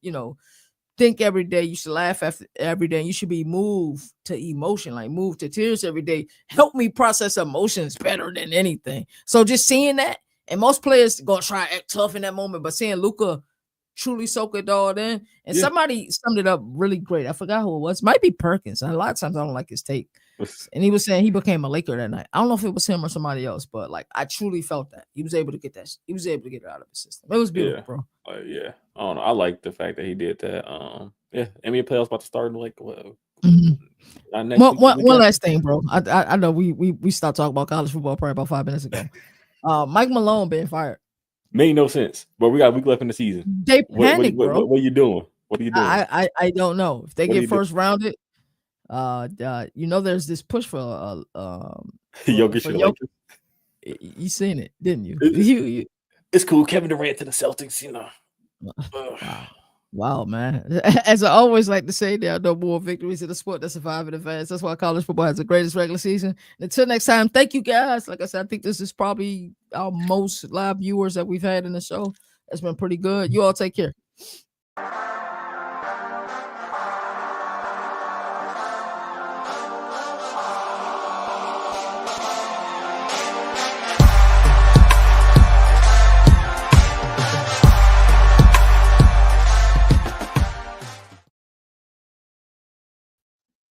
think every day, you should laugh after every day, and you should be moved to emotion, like moved to tears every day, help me process emotions better than anything. So just seeing that, and most players gonna try to act tough in that moment, but seeing Luka truly soak it all in, and somebody summed it up really great. I forgot who it was. Might be Perkins. A lot of times I don't like his take. And he was saying he became a Laker that night. I don't know if it was him or somebody else, but like I truly felt that he was able to get that. He was able to get it out of his system. It was beautiful, bro. I don't know. I like the fact that he did that. NBA playoffs about to start in like one last thing, bro. I know we stopped talking about college football probably about 5 minutes ago. Mike Malone being fired made no sense. But we got a week left in the season. They panic, bro. What are you doing? What are you doing? I don't know if they get first rounded. There's this push for Jokic. You seen it, didn't you? It's cool. Kevin Durant to the Celtics, Wow, man. As I always like to say, there are no more victories in the sport that survive in advance. That's why college football has the greatest regular season. Until next time, thank you guys. Like I said, I think this is probably our most live viewers that we've had in the show. It's been pretty good. You all take care.